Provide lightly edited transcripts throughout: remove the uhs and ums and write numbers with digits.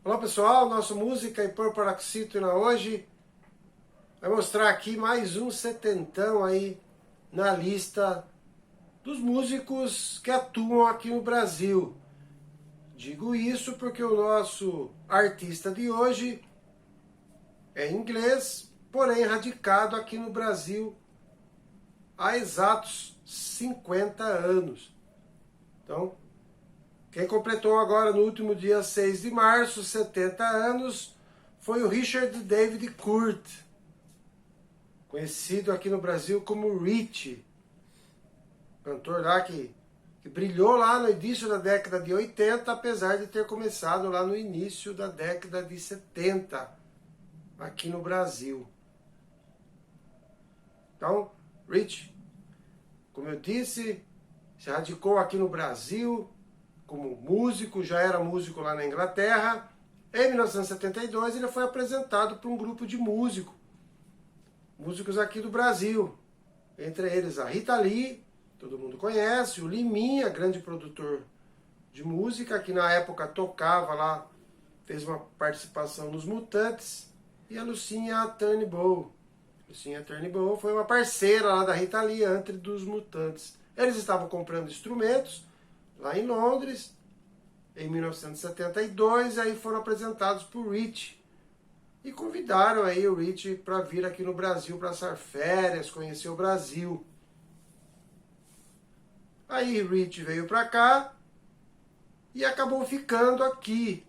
Olá pessoal, nosso Música e Paroxítona hoje vai mostrar aqui mais um setentão aí na lista dos músicos que atuam aqui no Brasil. Digo isso porque o nosso artista de hoje é inglês, porém radicado aqui no Brasil há exatos 50 anos. Então, quem completou agora no último dia 6 de março, 70 anos, foi o Richard David Kurt, conhecido aqui no Brasil como Rich, cantor lá que brilhou lá no início da década de 80, apesar de ter começado lá no início da década de 70, aqui no Brasil. Então, Rich, como eu disse, se radicou aqui no Brasil como músico, já era músico lá na Inglaterra. Em 1972 ele foi apresentado por um grupo de músicos aqui do Brasil, entre eles a Rita Lee, todo mundo conhece, o Liminha, grande produtor de música, que na época tocava lá, fez uma participação nos Mutantes, e a Lucinha Turnbull. Lucinha Turnbull foi uma parceira lá da Rita Lee antes dos Mutantes. Eles estavam comprando instrumentos lá em Londres, em 1972, aí foram apresentados por Rich. E convidaram aí o Rich para vir aqui no Brasil, para passar férias, conhecer o Brasil. Aí Rich veio para cá e acabou ficando aqui.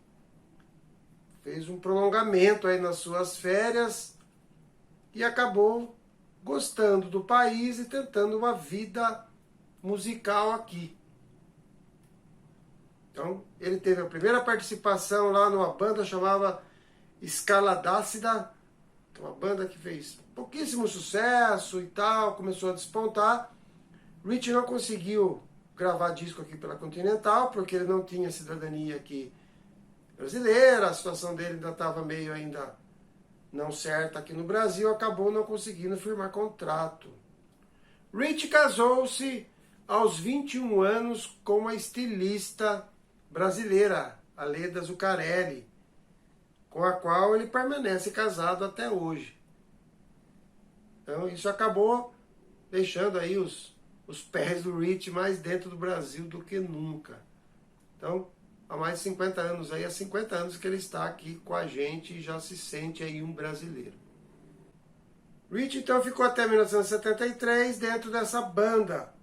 Fez um prolongamento aí nas suas férias e acabou gostando do país e tentando uma vida musical aqui. Então, ele teve a primeira participação lá numa banda chamada Escaladácida, uma banda que fez pouquíssimo sucesso e tal, começou a despontar. Rich não conseguiu gravar disco aqui pela Continental, porque ele não tinha cidadania aqui brasileira, a situação dele ainda estava meio ainda não certa aqui no Brasil, acabou não conseguindo firmar contrato. Rich casou-se aos 21 anos com uma estilista brasileira, a Leda Zuccarelli, com a qual ele permanece casado até hoje. Então isso acabou deixando aí os pés do Rich mais dentro do Brasil do que nunca. Então, há mais de 50 anos aí, há 50 anos que ele está aqui com a gente e já se sente aí um brasileiro. Rich então ficou até 1973 dentro dessa banda.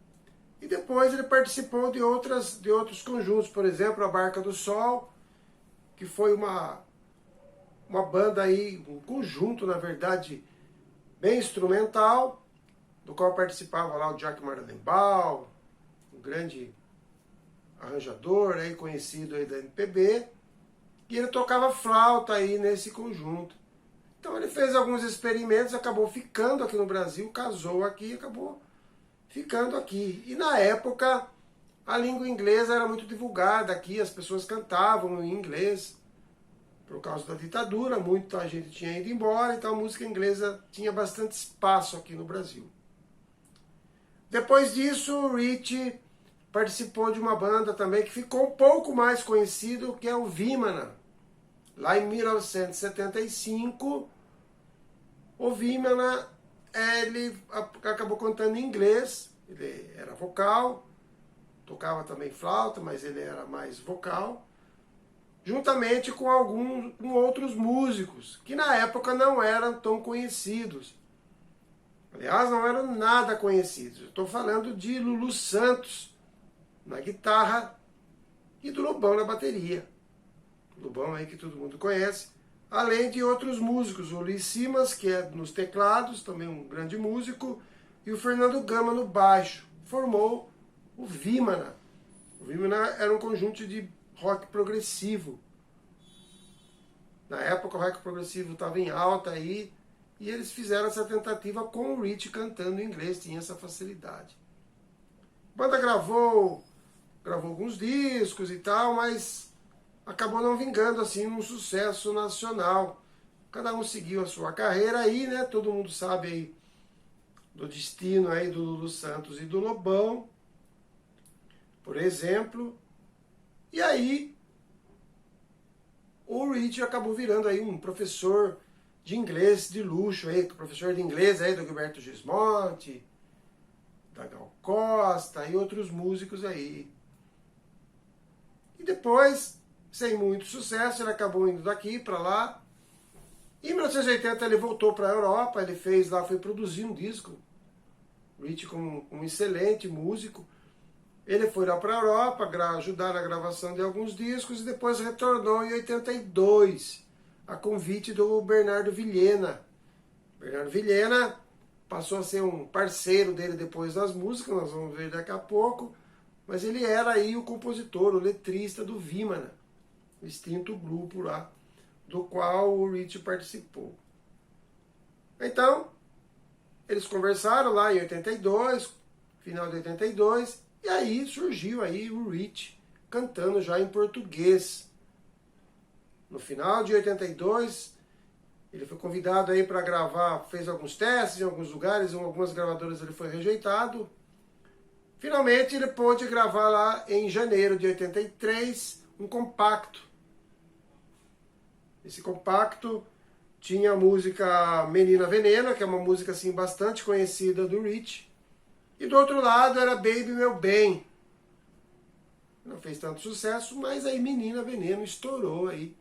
E depois ele participou de outros conjuntos, por exemplo, a Barca do Sol, que foi uma banda aí, um conjunto, na verdade, bem instrumental, do qual participava lá o Jack Mardenbaugh, um grande arranjador aí, conhecido aí da MPB, e ele tocava flauta aí nesse conjunto. Então ele fez alguns experimentos, acabou ficando aqui no Brasil, casou aqui e acabou ficando aqui. E na época a língua inglesa era muito divulgada aqui, as pessoas cantavam em inglês. Por causa da ditadura, muita gente tinha ido embora, então a música inglesa tinha bastante espaço aqui no Brasil. Depois disso, o Rich participou de uma banda também que ficou um pouco mais conhecido, que é o Vimana. Lá em 1975, o Vimana, ele acabou cantando em inglês, ele era vocal, tocava também flauta, mas ele era mais vocal, juntamente com outros músicos, que na época não eram tão conhecidos. Aliás, não eram nada conhecidos. Eu estou falando de Lulu Santos na guitarra e do Lobão na bateria. O Lobão aí que todo mundo conhece. Além de outros músicos, o Luiz Simas, que é nos teclados, também um grande músico, e o Fernando Gama no baixo. Formou o Vimana. O Vimana era um conjunto de rock progressivo. Na época o rock progressivo estava em alta aí, e eles fizeram essa tentativa com o Rich cantando em inglês, tinha essa facilidade. A banda gravou alguns discos e tal, mas acabou não vingando assim um sucesso nacional. Cada um seguiu a sua carreira aí, né? Todo mundo sabe aí do destino aí do Lulu Santos e do Lobão, por exemplo. E aí o Rich Ritchie acabou virando aí um professor de inglês de luxo, aí, professor de inglês aí do Gilberto Gismonti, da Gal Costa e outros músicos aí. E depois, sem muito sucesso, ele acabou indo daqui para lá. Em 1980 ele voltou para a Europa, ele fez lá, foi produzir um disco. Ritchie como um excelente músico. Ele foi lá para a Europa ajudar na gravação de alguns discos e depois retornou em 82, a convite do Bernardo Vilhena. Bernardo Vilhena passou a ser um parceiro dele depois das músicas, nós vamos ver daqui a pouco, mas ele era aí o compositor, o letrista do Vimana, o extinto grupo lá, do qual o Ritchie participou. Então, eles conversaram lá em 82, final de 82, e aí surgiu aí o Ritchie cantando já em português. No final de 82, ele foi convidado aí para gravar, fez alguns testes em alguns lugares, em algumas gravadoras ele foi rejeitado. Finalmente ele pôde gravar lá em janeiro de 83 um compacto. Esse compacto tinha a música Menina Veneno, que é uma música assim bastante conhecida do Ritchie. E do outro lado era Baby Meu Bem. Não fez tanto sucesso, mas aí Menina Veneno estourou aí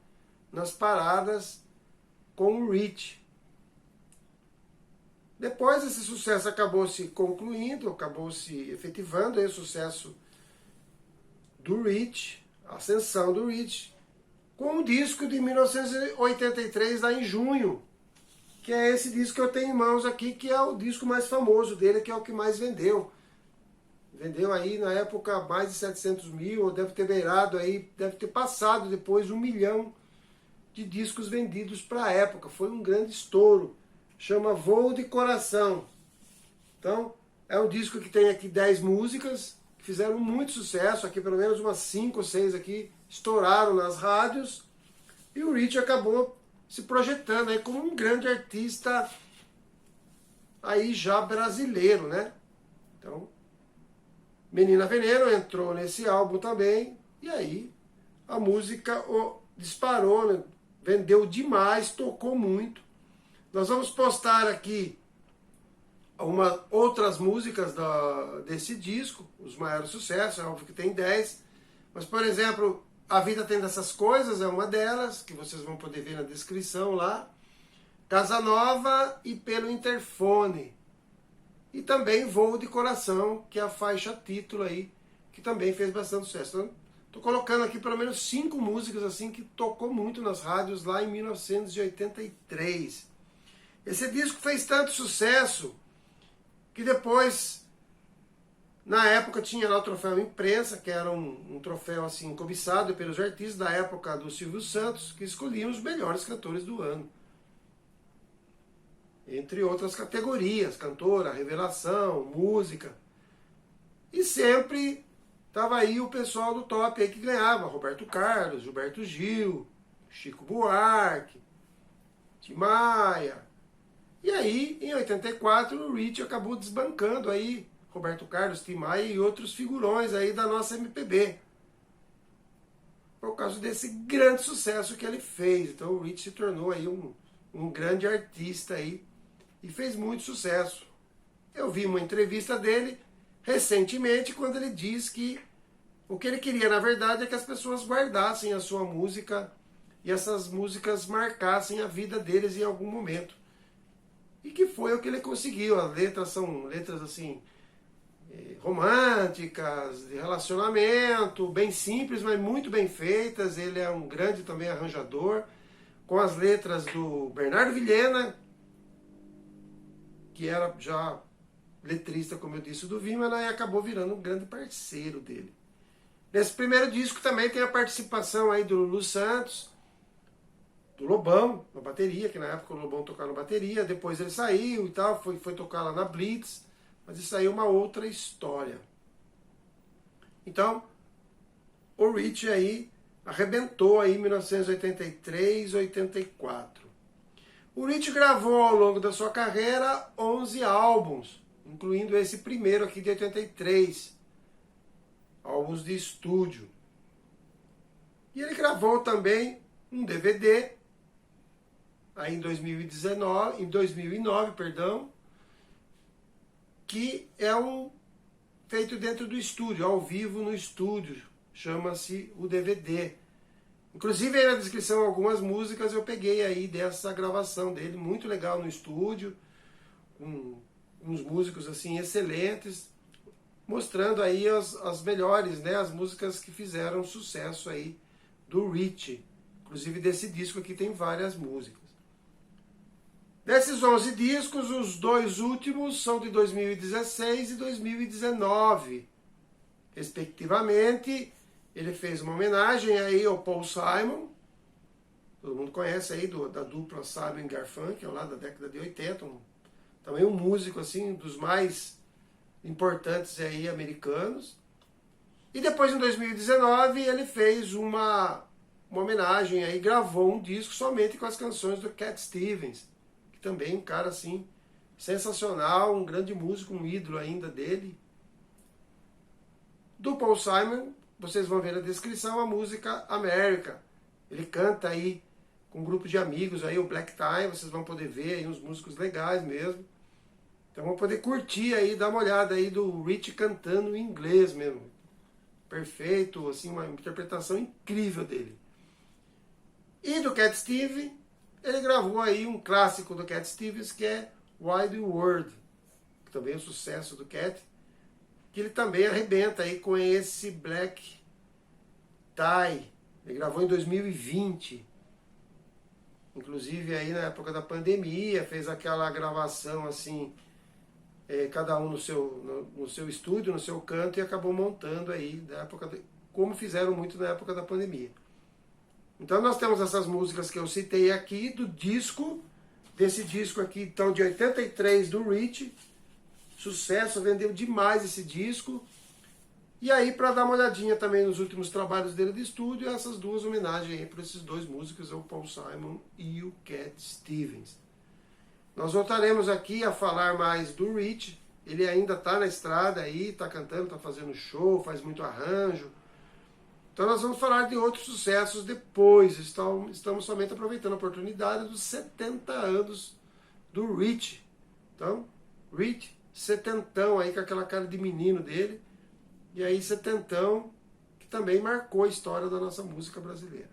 nas paradas com o Ritchie. Depois esse sucesso acabou se concluindo, acabou se efetivando aí o sucesso do Ritchie, a ascensão do Ritchie, com um disco de 1983, lá em junho, que é esse disco que eu tenho em mãos aqui, que é o disco mais famoso dele, que é o que mais vendeu. Vendeu aí na época mais de 700 mil, ou deve ter beirado aí, deve ter passado depois 1 milhão de discos vendidos para a época. Foi um grande estouro. Chama Voo de Coração. Então, é um disco que tem aqui 10 músicas, que fizeram muito sucesso, aqui pelo menos umas 5 ou 6 aqui estouraram nas rádios, e o Ritchie acabou se projetando aí como um grande artista aí já brasileiro, né? Então, Menina Veneno entrou nesse álbum também, e aí a música disparou, né? Vendeu demais, tocou muito. Nós vamos postar aqui outras músicas desse disco, os maiores sucessos, é óbvio que tem 10, mas, por exemplo, A Vida Tem Dessas Coisas é uma delas, que vocês vão poder ver na descrição lá, Casa Nova e Pelo Interfone, e também Voo de Coração, que é a faixa título aí, que também fez bastante sucesso. Então, estou colocando aqui pelo menos 5 músicas assim que tocou muito nas rádios lá em 1983. Esse disco fez tanto sucesso que depois, na época, tinha lá o troféu imprensa, que era um troféu assim cobiçado pelos artistas da época do Silvio Santos, que escolhiam os melhores cantores do ano. Entre outras categorias, cantora, revelação, música. E sempre estava aí o pessoal do top aí que ganhava, Roberto Carlos, Gilberto Gil, Chico Buarque, Tim Maia. E aí, em 84, o Ritchie acabou desbancando aí Roberto Carlos, Tim Maia e outros figurões aí da nossa MPB. Por causa desse grande sucesso que ele fez. Então o Ritchie se tornou aí um grande artista aí e fez muito sucesso. Eu vi uma entrevista dele recentemente quando ele diz que o que ele queria, na verdade, é que as pessoas guardassem a sua música e essas músicas marcassem a vida deles em algum momento. E que foi o que ele conseguiu. As letras são letras assim românticas, de relacionamento, bem simples, mas muito bem feitas. Ele é um grande também arranjador, com as letras do Bernardo Vilhena, que era já letrista, como eu disse, do Vimana, e acabou virando um grande parceiro dele. Nesse primeiro disco também tem a participação aí do Lulu Santos, do Lobão, na bateria, que na época o Lobão tocava na bateria, depois ele saiu e tal, foi tocar lá na Blitz, mas isso aí é uma outra história. Então, o Ritchie aí arrebentou aí em 1983, 84. O Ritchie gravou ao longo da sua carreira 11 álbuns, incluindo esse primeiro aqui de 83, álbuns de estúdio. E ele gravou também um DVD, aí em 2009, perdão, que é feito dentro do estúdio, ao vivo no estúdio, chama-se o DVD. Inclusive aí na descrição algumas músicas eu peguei aí dessa gravação dele, muito legal no estúdio, com uns músicos assim excelentes, mostrando aí as melhores, né, as músicas que fizeram sucesso aí do Rich. Inclusive desse disco aqui tem várias músicas. Desses 11 discos, os 2 últimos são de 2016 e 2019, respectivamente. Ele fez uma homenagem aí ao Paul Simon, todo mundo conhece aí da dupla Simon e Garfunkel, lá da década de 80, também um músico assim dos mais importantes aí americanos. E depois em 2019 ele fez uma homenagem aí, gravou um disco somente com as canções do Cat Stevens, que também é um cara assim sensacional, um grande músico, um ídolo ainda dele. Do Paul Simon, vocês vão ver na descrição a música America. Ele canta aí com um grupo de amigos aí, o Black Tie, vocês vão poder ver aí uns músicos legais mesmo. Então vão poder curtir aí, dar uma olhada aí do Rich cantando em inglês mesmo. Perfeito, assim, uma interpretação incrível dele. E do Cat Stevens, ele gravou aí um clássico do Cat Stevens, que é Wide World, que também é um sucesso do Cat, que ele também arrebenta aí com esse Black Tie. Ele gravou em 2020, inclusive aí na época da pandemia, fez aquela gravação assim, cada um no seu estúdio, no seu canto, e acabou montando aí, na época como fizeram muito na época da pandemia. Então nós temos essas músicas que eu citei aqui do disco, desse disco aqui então de 83 do Rich. Sucesso, vendeu demais esse disco. E aí, para dar uma olhadinha também nos últimos trabalhos dele de estúdio, essas duas homenagens aí para esses dois músicos, o Paul Simon e o Cat Stevens. Nós voltaremos aqui a falar mais do Rich. Ele ainda está na estrada aí, está cantando, está fazendo show, faz muito arranjo. Então nós vamos falar de outros sucessos depois. Estamos somente aproveitando a oportunidade dos 70 anos do Rich. Então, Rich, setentão aí, com aquela cara de menino dele. E aí, setentão, que também marcou a história da nossa música brasileira.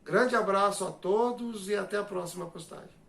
Grande abraço a todos e até a próxima postagem.